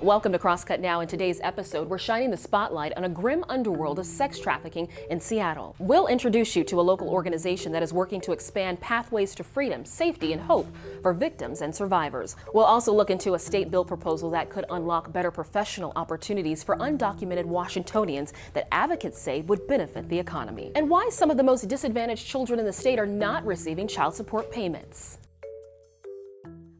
Welcome to Crosscut Now. In today's episode, we're shining the spotlight on a grim underworld of sex trafficking in Seattle. We'll introduce you to a local organization that is working to expand pathways to freedom, safety, and hope for victims and survivors. We'll also look into a state bill proposal that could unlock better professional opportunities for undocumented Washingtonians that advocates say would benefit the economy. And why some of the most disadvantaged children in the state are not receiving child support payments.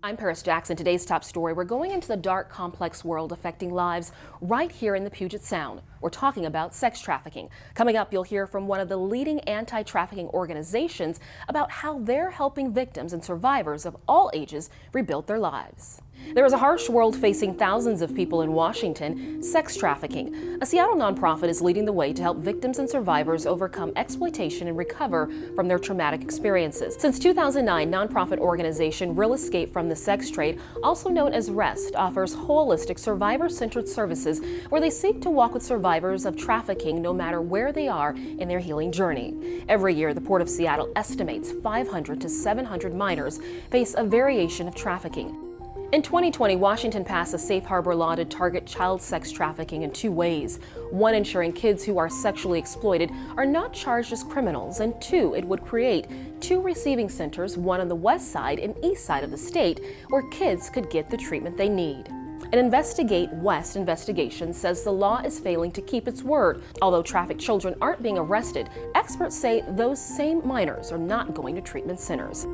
I'm Paris Jackson. Today's top story, we're going into the dark, complex world affecting lives right here in the Puget Sound. We're talking about sex trafficking. Coming up, you'll hear from one of the leading anti-trafficking organizations about how they're helping victims and survivors of all ages rebuild their lives. There is a harsh world facing thousands of people in Washington, sex trafficking. A Seattle nonprofit is leading the way to help victims and survivors overcome exploitation and recover from their traumatic experiences. Since 2009, nonprofit organization Real Escape from the Sex Trade, also known as REST, offers holistic survivor-centered services where they seek to walk with survivors of trafficking no matter where they are in their healing journey. Every year, the Port of Seattle estimates 500 to 700 minors face a variation of trafficking. In 2020, Washington passed a safe harbor law to target child sex trafficking in two ways. One, ensuring kids who are sexually exploited are not charged as criminals, and two, it would create two receiving centers, one on the west side and east side of the state, where kids could get the treatment they need. An Investigate West investigation says the law is failing to keep its word. Although trafficked children aren't being arrested, experts say those same minors are not going to treatment centers.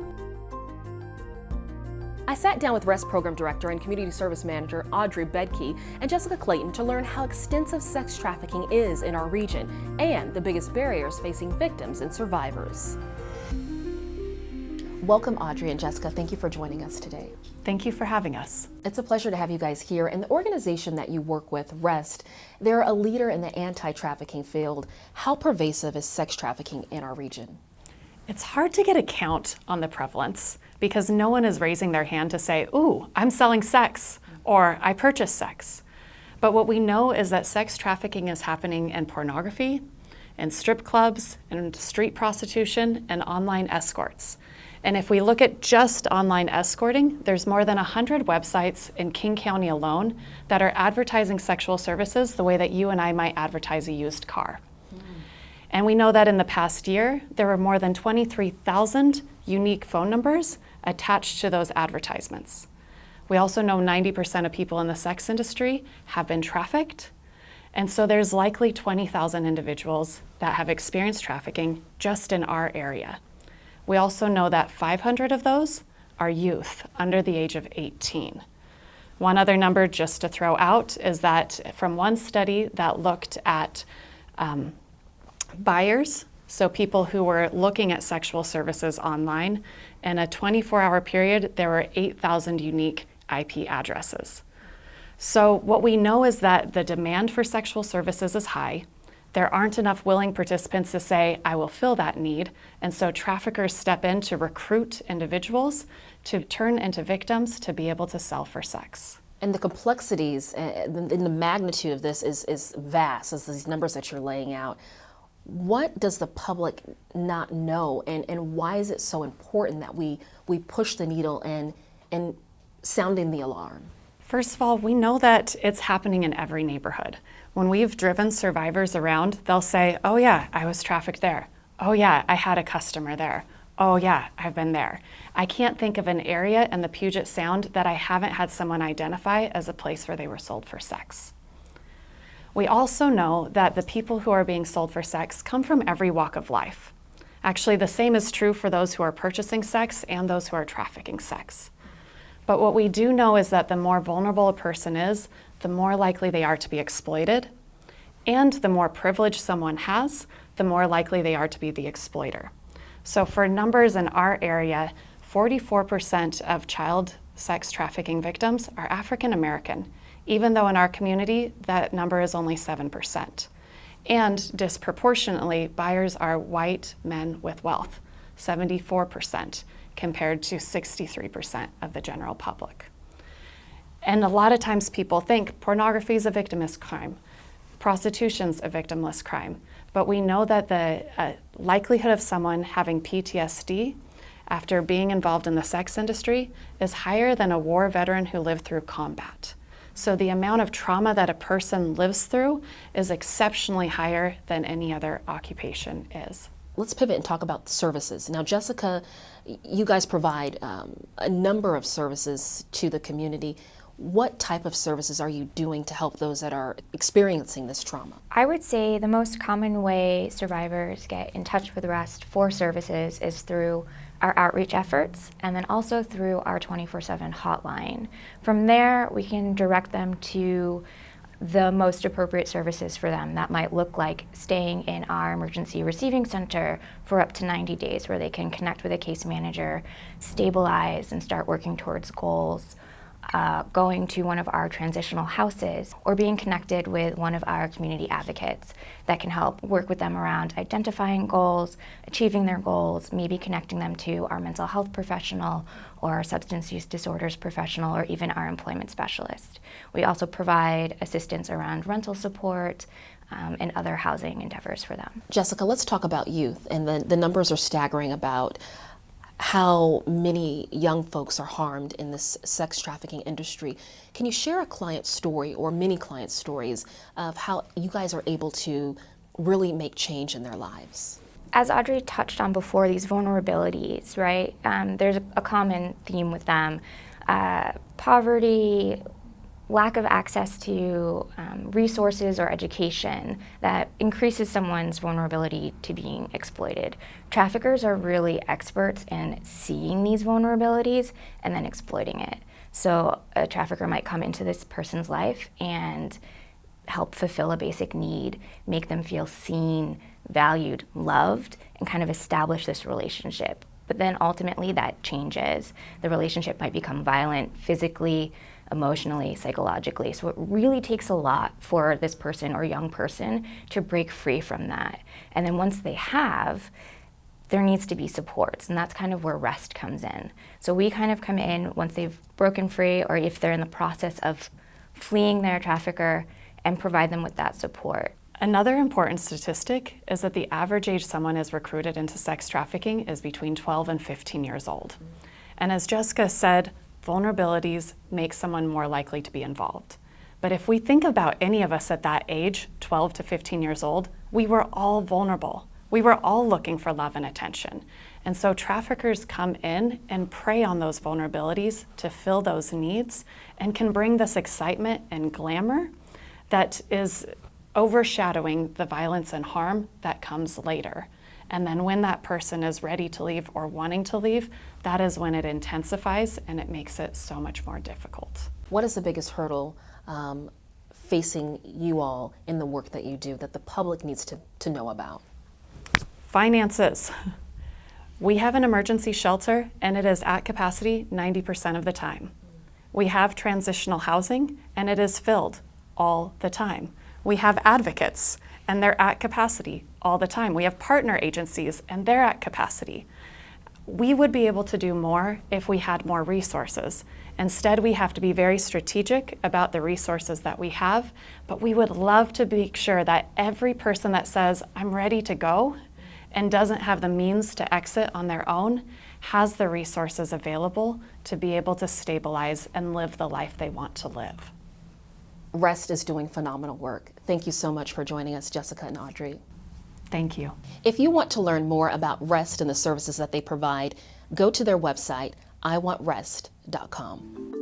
I sat down with REST Program Director and Community Service Manager Audrey Bedke and Jessica Clayton to learn how extensive sex trafficking is in our region and the biggest barriers facing victims and survivors. Welcome, Audrey and Jessica. Thank you for joining us today. Thank you for having us. It's a pleasure to have you guys here. And the organization that you work with, REST, they're a leader in the anti-trafficking field. How pervasive is sex trafficking in our region? It's hard to get a count on the prevalence because no one is raising their hand to say, ooh, I'm selling sex, or I purchase sex. But what we know is that sex trafficking is happening in pornography, in strip clubs, in street prostitution, and online escorts. And if we look at just online escorting, there's more than 100 websites in King County alone that are advertising sexual services the way that you and I might advertise a used car. And we know that in the past year, there were more than 23,000 unique phone numbers attached to those advertisements. We also know 90% of people in the sex industry have been trafficked. And so there's likely 20,000 individuals that have experienced trafficking just in our area. We also know that 500 of those are youth under the age of 18. One other number just to throw out is that from one study that looked at buyers, so people who were looking at sexual services online, in a 24-hour period, there were 8,000 unique IP addresses. So what we know is that the demand for sexual services is high. There aren't enough willing participants to say, I will fill that need, and so traffickers step in to recruit individuals to turn into victims to be able to sell for sex. And the complexities and the magnitude of this is vast, as these numbers that you're laying out. What does the public not know, and why is it so important that we push the needle and sounding the alarm? First of all, we know that it's happening in every neighborhood. When we've driven survivors around, they'll say, oh yeah, I was trafficked there. Oh yeah, I had a customer there. Oh yeah, I've been there. I can't think of an area in the Puget Sound that I haven't had someone identify as a place where they were sold for sex. We also know that the people who are being sold for sex come from every walk of life. Actually, the same is true for those who are purchasing sex and those who are trafficking sex. But what we do know is that the more vulnerable a person is, the more likely they are to be exploited. And the more privilege someone has, the more likely they are to be the exploiter. So for numbers in our area, 44% of child sex trafficking victims are African American, even though in our community, that number is only 7%. And disproportionately, buyers are white men with wealth, 74%, compared to 63% of the general public. And a lot of times people think pornography is a victimless crime, prostitution's a victimless crime, but we know that the likelihood of someone having PTSD after being involved in the sex industry is higher than a war veteran who lived through combat. So the amount of trauma that a person lives through is exceptionally higher than any other occupation is. Let's pivot and talk about services. Now, Jessica, you guys provide a number of services to the community. What type of services are you doing to help those that are experiencing this trauma? I would say the most common way survivors get in touch with REST for services is through our outreach efforts and then also through our 24/7 hotline. From there, we can direct them to the most appropriate services for them. That might look like staying in our emergency receiving center for up to 90 days where they can connect with a case manager, stabilize and start working towards goals, going to one of our transitional houses, or being connected with one of our community advocates that can help work with them around identifying goals, achieving their goals, maybe connecting them to our mental health professional or our substance use disorders professional or even our employment specialist. We also provide assistance around rental support and other housing endeavors for them. Jessica, let's talk about youth, and the numbers are staggering about how many young folks are harmed in this sex trafficking industry. Can you share a client story or many client stories of how you guys are able to really make change in their lives? As Audrey touched on before, these vulnerabilities, right? There's a common theme with them. Poverty, lack of access to resources or education that increases someone's vulnerability to being exploited. Traffickers are really experts in seeing these vulnerabilities and then exploiting it. So a trafficker might come into this person's life and help fulfill a basic need, make them feel seen, valued, loved, and kind of establish this relationship. But then ultimately that changes. The relationship might become violent physically, emotionally, psychologically. So it really takes a lot for this person or young person to break free from that. And then once they have, there needs to be supports, and that's kind of where REST comes in. So we kind of come in once they've broken free or if they're in the process of fleeing their trafficker and provide them with that support. Another important statistic is that the average age someone is recruited into sex trafficking is between 12 and 15 years old. And as Jessica said, vulnerabilities make someone more likely to be involved. But if we think about any of us at that age, 12 to 15 years old, we were all vulnerable. We were all looking for love and attention. And so traffickers come in and prey on those vulnerabilities to fill those needs and can bring this excitement and glamour that is overshadowing the violence and harm that comes later. And then when that person is ready to leave or wanting to leave, that is when it intensifies and it makes it so much more difficult. What is the biggest hurdle facing you all in the work that you do that the public needs to know about? Finances. We have an emergency shelter and it is at capacity 90% of the time. We have transitional housing and it is filled all the time. We have advocates and they're at capacity all the time. We have partner agencies and they're at capacity. We would be able to do more if we had more resources. Instead, we have to be very strategic about the resources that we have, but we would love to make sure that every person that says, I'm ready to go, and doesn't have the means to exit on their own, has the resources available to be able to stabilize and live the life they want to live. REST is doing phenomenal work. Thank you so much for joining us, Jessica and Audrey. Thank you. If you want to learn more about REST and the services that they provide, go to their website, iwantrest.com.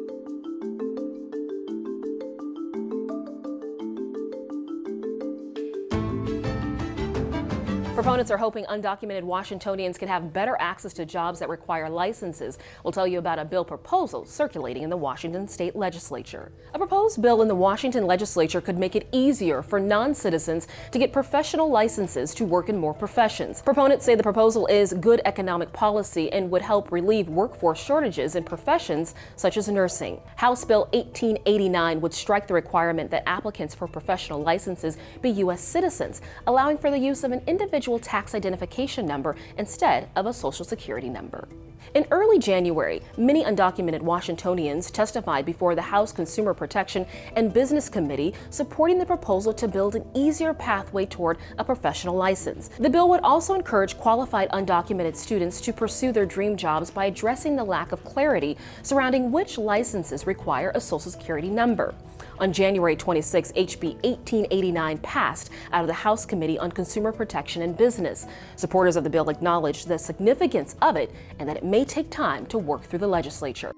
Proponents are hoping undocumented Washingtonians can have better access to jobs that require licenses. We'll tell you about a bill proposal circulating in the Washington state legislature. A proposed bill in the Washington legislature could make it easier for non-citizens to get professional licenses to work in more professions. Proponents say the proposal is good economic policy and would help relieve workforce shortages in professions such as nursing. House Bill 1889 would strike the requirement that applicants for professional licenses be U.S. citizens, allowing for the use of an individual tax identification number instead of a Social Security number. In early January, many undocumented Washingtonians testified before the House Consumer Protection and Business Committee supporting the proposal to build an easier pathway toward a professional license. The bill would also encourage qualified undocumented students to pursue their dream jobs by addressing the lack of clarity surrounding which licenses require a Social Security number. On January 26, HB 1889 passed out of the House Committee on Consumer Protection and Business. Supporters of the bill acknowledged the significance of it and that it may take time to work through the legislature.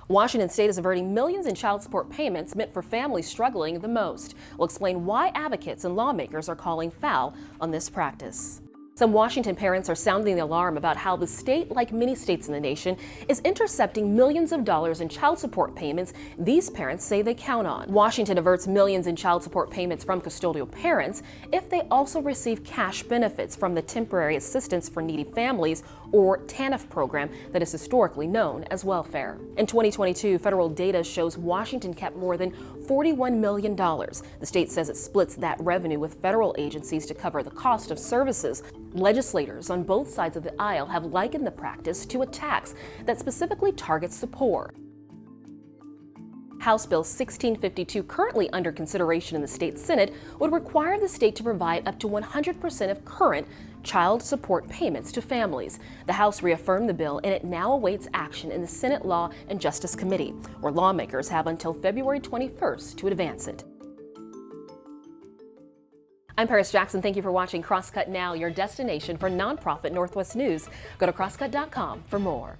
Washington State is averting millions in child support payments meant for families struggling the most. We'll explain why advocates and lawmakers are calling foul on this practice. Some Washington parents are sounding the alarm about how the state, like many states in the nation, is intercepting millions of dollars in child support payments these parents say they count on. Washington averts millions in child support payments from custodial parents if they also receive cash benefits from the Temporary Assistance for Needy Families, or TANF program that is historically known as welfare. In 2022, federal data shows Washington kept more than $41 million. The state says it splits that revenue with federal agencies to cover the cost of services. Legislators on both sides of the aisle have likened the practice to a tax that specifically targets the poor. House Bill 1652, currently under consideration in the state Senate, would require the state to provide up to 100% of current child support payments to families. The House reaffirmed the bill, and it now awaits action in the Senate Law and Justice Committee, where lawmakers have until February 21st to advance it. I'm Paris Jackson. Thank you for watching Crosscut Now, your destination for nonprofit Northwest news. Go to crosscut.com for more.